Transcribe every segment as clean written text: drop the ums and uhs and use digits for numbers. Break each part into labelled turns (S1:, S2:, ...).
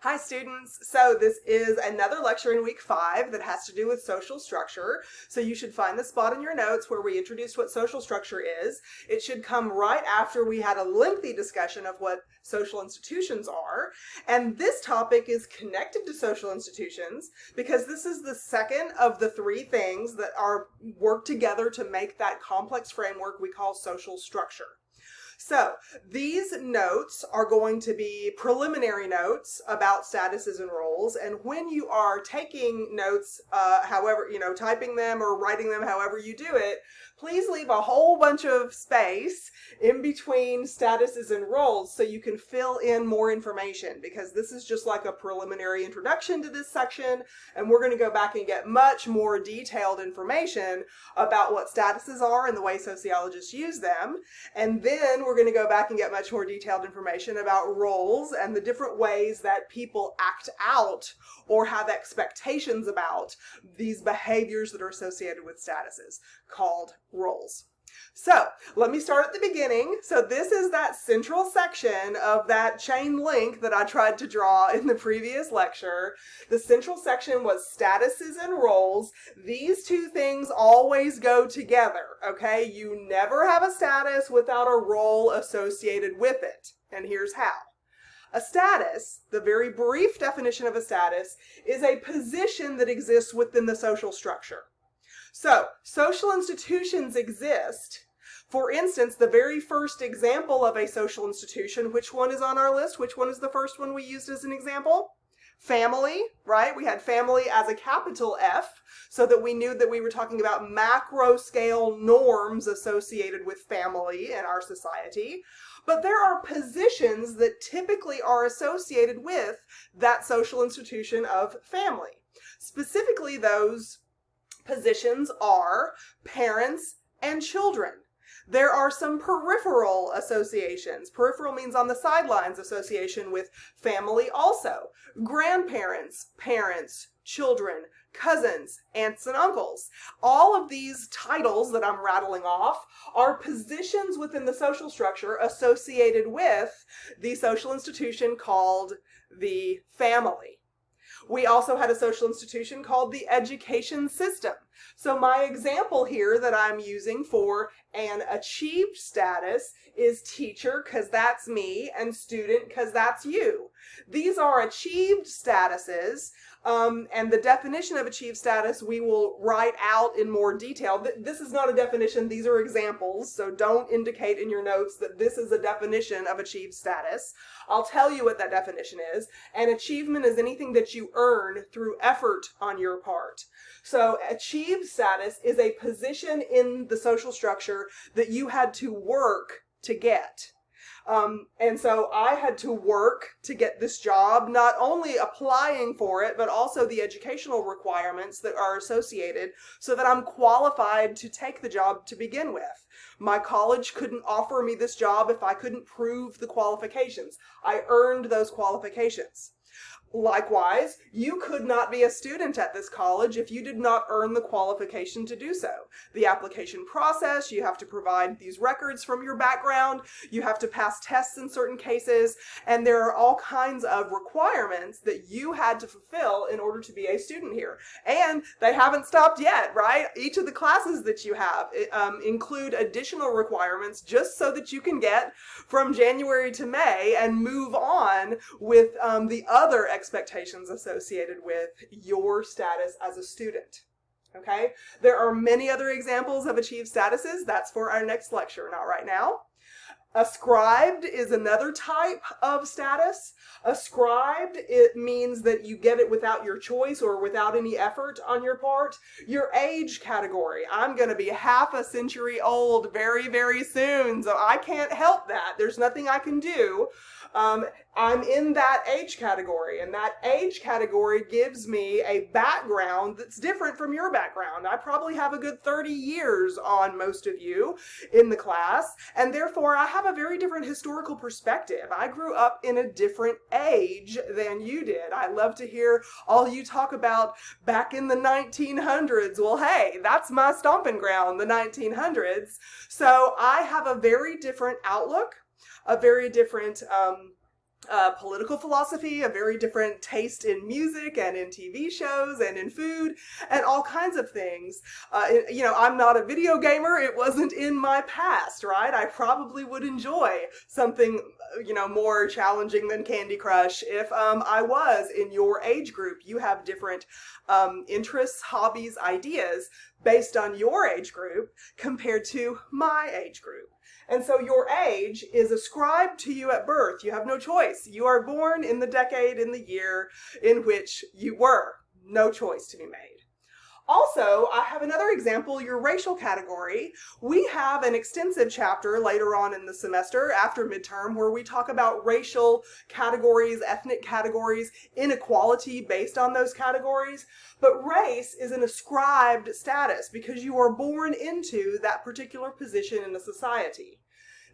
S1: Hi students, so this is another lecture in week 5 that has to do with social structure. So you should find the spot in your notes where we introduced what social structure is. It should come right after we had a lengthy discussion of what social institutions are. And this topic is connected to social institutions because this is the second of the 3 things that are work together to make that complex framework we call social structure. So these notes are going to be preliminary notes about statuses and roles. And when you are taking notes, typing them or writing them, however you do it, please leave a whole bunch of space in between statuses and roles so you can fill in more information, because this is just like a preliminary introduction to this section, and we're going to go back and get much more detailed information about what statuses are and the way sociologists use them. And then we're going to go back and get much more detailed information about roles and the different ways that people act out or have expectations about these behaviors that are associated with statuses, called roles. So let me start at the beginning. So this is that central section of that chain link that I tried to draw in the previous lecture. The central section was statuses and roles. These 2 things always go together, okay? You never have a status without a role associated with it. And here's how. A status, the very brief definition of a status, is a position that exists within the social structure. So, social institutions exist. For instance, the very first example of a social institution, which one is on our list? Which one is the first one we used as an example? Family, right? We had family as a capital F, so that we knew that we were talking about macro scale norms associated with family in our society. But there are positions that typically are associated with that social institution of family. Specifically, those positions are parents and children. There are some peripheral associations. Peripheral means on the sidelines association with family also. Grandparents, parents, children, cousins, aunts and uncles. All of these titles that I'm rattling off are positions within the social structure associated with the social institution called the family. We also had a social institution called the education system. So my example here that I'm using for an achieved status is teacher, because that's me, and student, because that's you. These are achieved statuses, and the definition of achieved status we will write out in more detail. This is not a definition, these are examples, so don't indicate in your notes that this is a definition of achieved status. I'll tell you what that definition is. An achievement is anything that you earn through effort on your part. So achieved status is a position in the social structure that you had to work to get. And so I had to work to get this job, not only applying for it, but also the educational requirements that are associated so that I'm qualified to take the job to begin with. My college couldn't offer me this job if I couldn't prove the qualifications. I earned those qualifications. Likewise, you could not be a student at this college if you did not earn the qualification to do so. The application process, you have to provide these records from your background, you have to pass tests in certain cases, and there are all kinds of requirements that you had to fulfill in order to be a student here. And they haven't stopped yet, right? Each of the classes that you have include additional requirements just so that you can get from January to May and move on with the other expectations associated with your status as a student. Okay? There are many other examples of achieved statuses. That's for our next lecture, not right now. Ascribed is another type of status. Ascribed, it means that you get it without your choice or without any effort on your part. Your age category. I'm going to be half a century old very, very soon, so I can't help that. There's nothing I can do. I'm in that age category, and that age category gives me a background that's different from your background. I probably have a good 30 years on most of you in the class, and therefore I have a very different historical perspective. I grew up in a different age than you did. I love to hear all you talk about back in the 1900s. Well, hey, that's my stomping ground, the 1900s. So I have a very different outlook, a very different political philosophy, a very different taste in music and in TV shows and in food and all kinds of things. I'm not a video gamer. It wasn't in my past, right? I probably would enjoy something, more challenging than Candy Crush if I was in your age group. You have different interests, hobbies, ideas based on your age group compared to my age group. And so your age is ascribed to you at birth. You have no choice. You are born in the decade, in the year in which you were. No choice to be made. Also, I have another example, your racial category. We have an extensive chapter later on in the semester after midterm where we talk about racial categories, ethnic categories, inequality based on those categories. But race is an ascribed status because you are born into that particular position in a society.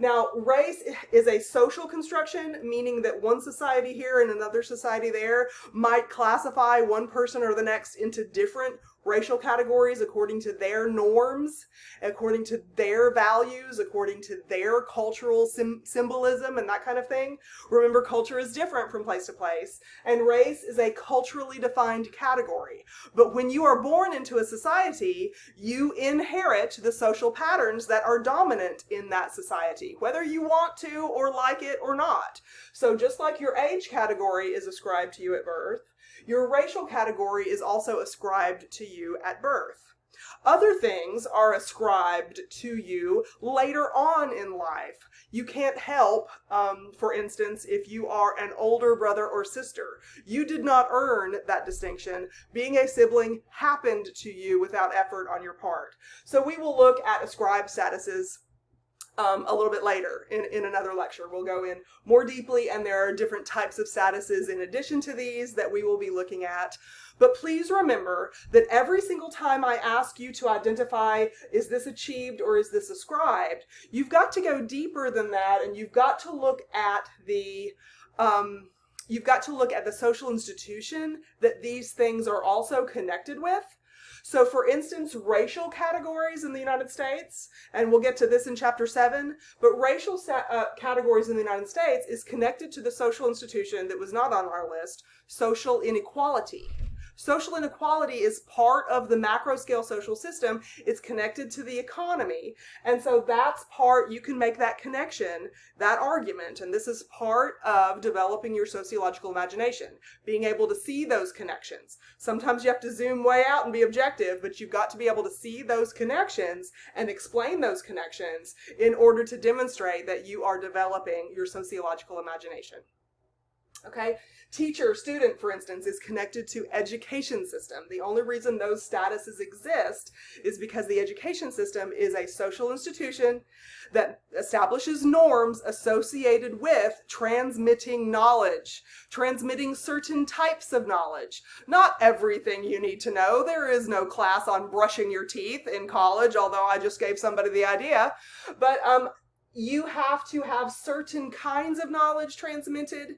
S1: Now, race is a social construction, meaning that one society here and another society there might classify one person or the next into different racial categories according to their norms, according to their values, according to their cultural symbolism and that kind of thing. Remember, culture is different from place to place, and race is a culturally defined category. But when you are born into a society, you inherit the social patterns that are dominant in that society, whether you want to or like it or not. So just like your age category is ascribed to you at birth, your racial category is also ascribed to you at birth. Other things are ascribed to you later on in life. You can't help, for instance, if you are an older brother or sister. You did not earn that distinction. Being a sibling happened to you without effort on your part. So we will look at ascribed statuses a little bit later in another lecture. We'll go in more deeply, and there are different types of statuses in addition to these that we will be looking at. But please remember that every single time I ask you to identify, is this achieved or is this ascribed, you've got to go deeper than that, and you've got to look at the social institution that these things are also connected with. So for instance, racial categories in the United States, and we'll get to this in chapter 7, but racial categories in the United States is connected to the social institution that was not on our list, social inequality. Social inequality is part of the macro scale social system. It's connected to the economy. And so that's part, you can make that connection, that argument. And this is part of developing your sociological imagination, being able to see those connections. Sometimes you have to zoom way out and be objective, but you've got to be able to see those connections and explain those connections in order to demonstrate that you are developing your sociological imagination. Okay? Teacher, student, for instance, is connected to education system. The only reason those statuses exist is because the education system is a social institution that establishes norms associated with transmitting knowledge, transmitting certain types of knowledge. Not everything you need to know. There is no class on brushing your teeth in college, although I just gave somebody the idea. But you have to have certain kinds of knowledge transmitted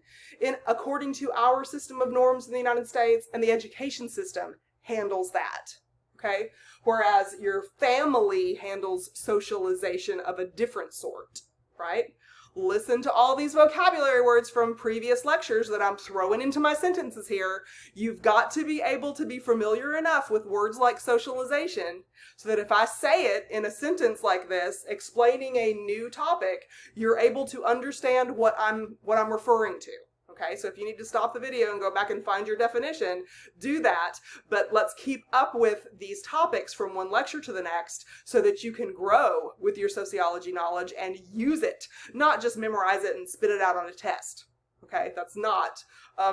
S1: according to our system of norms in the United States, and the education system handles that, okay? Whereas your family handles socialization of a different sort, right? Listen to all these vocabulary words from previous lectures that I'm throwing into my sentences here. You've got to be able to be familiar enough with words like socialization so that if I say it in a sentence like this, explaining a new topic, you're able to understand what I'm referring to. Okay, so if you need to stop the video and go back and find your definition, do that. But let's keep up with these topics from one lecture to the next so that you can grow with your sociology knowledge and use it, not just memorize it and spit it out on a test. Okay, that's not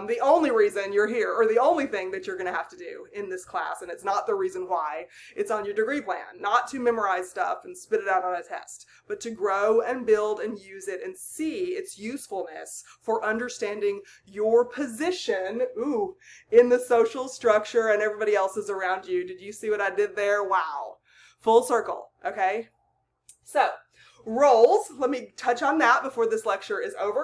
S1: the only reason you're here, or the only thing that you're going to have to do in this class, and it's not the reason why. It's on your degree plan, not to memorize stuff and spit it out on a test, but to grow and build and use it and see its usefulness for understanding your position, in the social structure and everybody else's around you. Did you see what I did there? Wow. Full circle, okay? So, roles, let me touch on that before this lecture is over.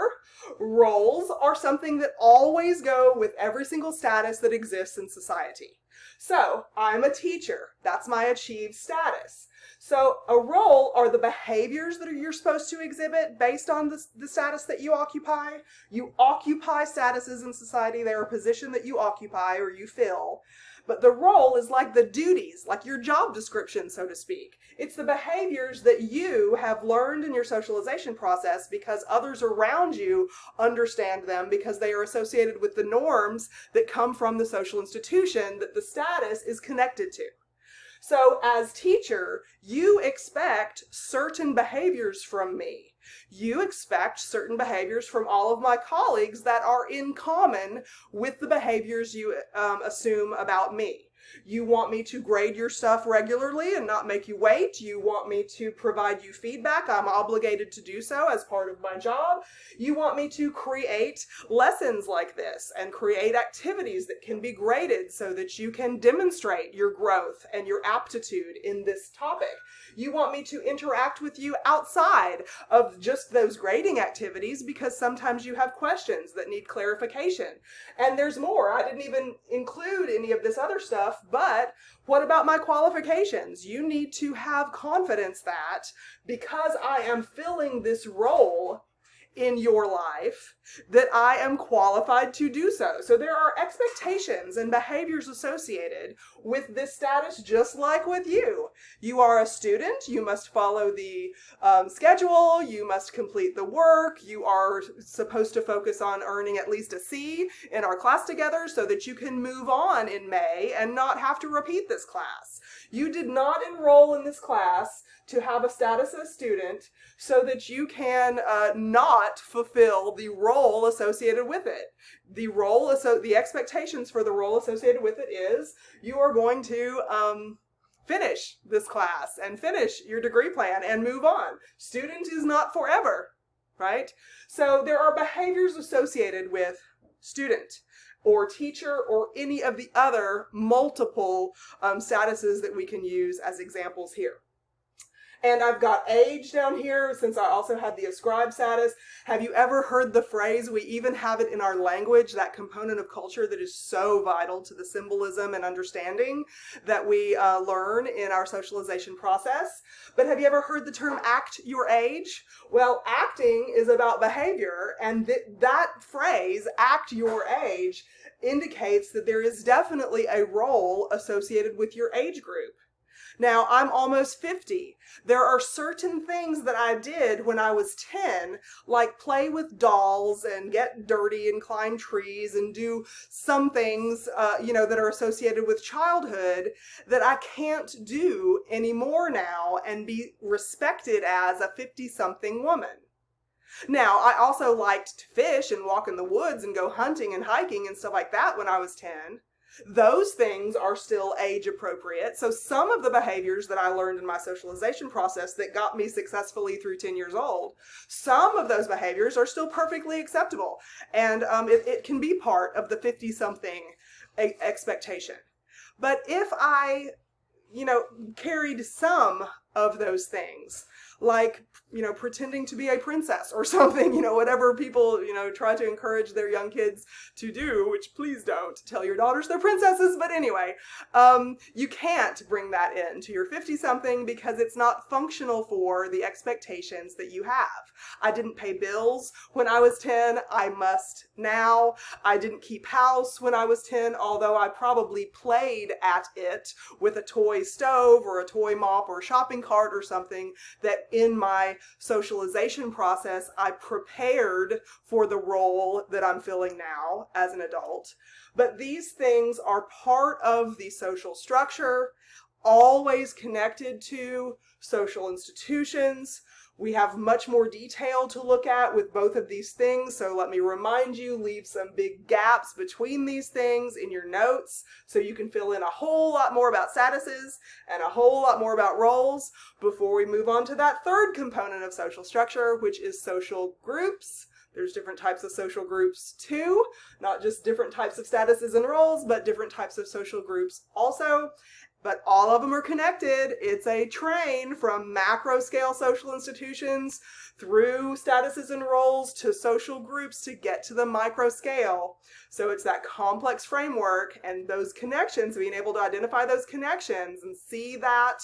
S1: Roles are something that always go with every single status that exists in society. So, I'm a teacher. That's my achieved status. So a role are the behaviors that you're supposed to exhibit based on the status that you occupy. You occupy statuses in society. They're a position that you occupy or you fill. But the role is like the duties, like your job description, so to speak. It's the behaviors that you have learned in your socialization process because others around you understand them because they are associated with the norms that come from the social institution that the status is connected to. So as teacher, you expect certain behaviors from me. You expect certain behaviors from all of my colleagues that are in common with the behaviors you assume about me. You want me to grade your stuff regularly and not make you wait. You want me to provide you feedback. I'm obligated to do so as part of my job. You want me to create lessons like this and create activities that can be graded so that you can demonstrate your growth and your aptitude in this topic. You want me to interact with you outside of just those grading activities because sometimes you have questions that need clarification. And there's more. I didn't even include any of this other stuff, but what about my qualifications? You need to have confidence that because I am filling this role in your life, that I am qualified to do so. So there are expectations and behaviors associated with this status, just like with you. You are a student, you must follow the schedule, you must complete the work, you are supposed to focus on earning at least a C in our class together so that you can move on in May and not have to repeat this class. You did not enroll in this class to have a status as a student so that you can not fulfill the role associated with it. The expectations for the role associated with it is you are going to finish this class and finish your degree plan and move on. Student is not forever, right? So there are behaviors associated with student or teacher or any of the other multiple statuses that we can use as examples here. And I've got age down here since I also had the ascribe status. Have you ever heard the phrase, we even have it in our language, that component of culture that is so vital to the symbolism and understanding that we learn in our socialization process? But have you ever heard the term act your age? Well, acting is about behavior, and that phrase, act your age, indicates that there is definitely a role associated with your age group. Now, I'm almost 50. There are certain things that I did when I was 10, like play with dolls and get dirty and climb trees and do some things, that are associated with childhood that I can't do anymore now and be respected as a 50-something woman. Now, I also liked to fish and walk in the woods and go hunting and hiking and stuff like that when I was 10. Those things are still age appropriate. So some of the behaviors that I learned in my socialization process that got me successfully through 10 years old, some of those behaviors are still perfectly acceptable. And it can be part of the 50-something expectation. But if I, carried some of those things, like, pretending to be a princess or something, whatever people, try to encourage their young kids to do, which please don't tell your daughters they're princesses. But anyway, you can't bring that into your 50-something because it's not functional for the expectations that you have. I didn't pay bills when I was 10. I must now. I didn't keep house when I was 10, although I probably played at it with a toy stove or a toy mop or a shopping cart or something that in my socialization process, I prepared for the role that I'm filling now as an adult. But these things are part of the social structure, always connected to social institutions. We have much more detail to look at with both of these things, so let me remind you, leave some big gaps between these things in your notes so you can fill in a whole lot more about statuses and a whole lot more about roles before we move on to that third component of social structure, which is social groups. There's different types of social groups too, not just different types of statuses and roles, but different types of social groups also. But all of them are connected. It's a train from macro scale social institutions through statuses and roles to social groups to get to the micro scale. So it's that complex framework and those connections, being able to identify those connections and see that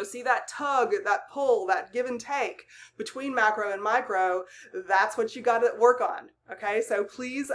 S1: see that tug, that pull, that give and take between macro and micro. That's what you got to work on. Okay, so please